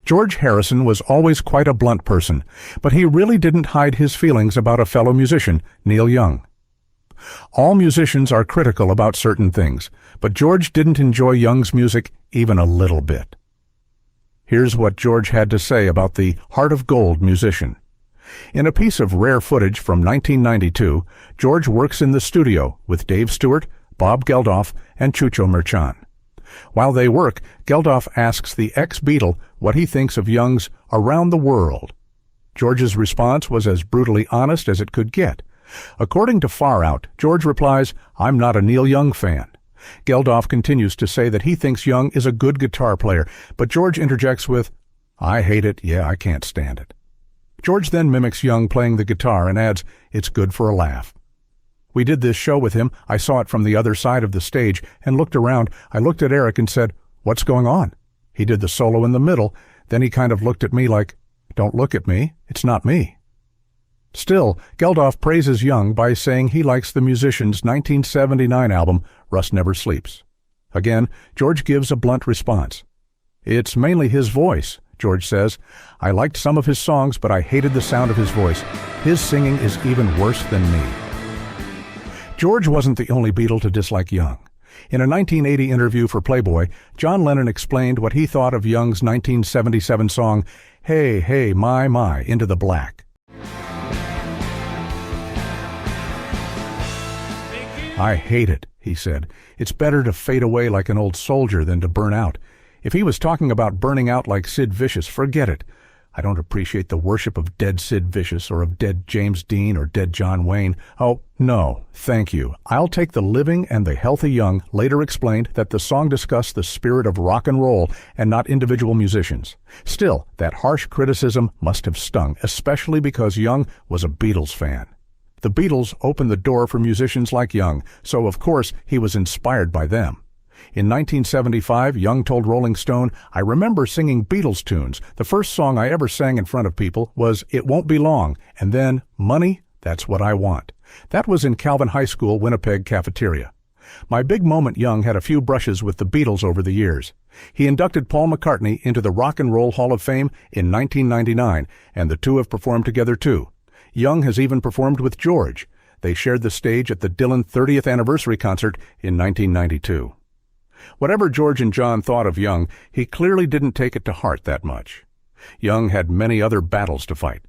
George Harrison was always quite a blunt person, but he really didn't hide his feelings about a fellow musician, Neil Young. All musicians are critical about certain things, but George didn't enjoy Young's music even a little bit. Here's what George had to say about the Heart of Gold musician. In a piece of rare footage from 1992, George works in the studio with Dave Stewart, Bob Geldof, and Chucho Merchan. While they work, Geldof asks the ex-Beatle what he thinks of Young's Around the World. George's response was as brutally honest as it could get. According to Far Out, George replies, "I'm not a Neil Young fan." Geldof continues to say that he thinks Young is a good guitar player, but George interjects with, "I hate it, yeah, I can't stand it." George then mimics Young playing the guitar and adds, "It's good for a laugh." We did this show with him. I saw it from the other side of the stage and looked around. I looked at Eric and said, "What's going on?" He did the solo in the middle. Then he kind of looked at me like, "Don't look at me. It's not me." Still, Geldof praises Young by saying he likes the musician's 1979 album, Rust Never Sleeps. Again, George gives a blunt response. "It's mainly his voice," George says. "I liked some of his songs, but I hated the sound of his voice. His singing is even worse than me." George wasn't the only Beatle to dislike Young. In a 1980 interview for Playboy, John Lennon explained what he thought of Young's 1977 song, "Hey, Hey, My, Into the Black." "I hate it," he said. "It's better to fade away like an old soldier than to burn out. If he was talking about burning out like Sid Vicious, forget it. I don't appreciate the worship of dead Sid Vicious or of dead James Dean or dead John Wayne. Oh, no, thank you. I'll take the living and the healthy Young." Later explained that the song discussed the spirit of rock and roll and not individual musicians. Still, that harsh criticism must have stung, especially because Young was a Beatles fan. The Beatles opened the door for musicians like Young, so of course he was inspired by them. In 1975, Young told Rolling Stone, "I remember singing Beatles tunes. The first song I ever sang in front of people was It Won't Be Long, and then Money, That's What I Want." That was in Calvin High School, Winnipeg cafeteria. My big moment, Young had a few brushes with the Beatles over the years. He inducted Paul McCartney into the Rock and Roll Hall of Fame in 1999, and the two have performed together too. Young has even performed with George. They shared the stage at the Dylan 30th anniversary concert in 1992. Whatever George and John thought of Young, he clearly didn't take it to heart that much. Young had many other battles to fight.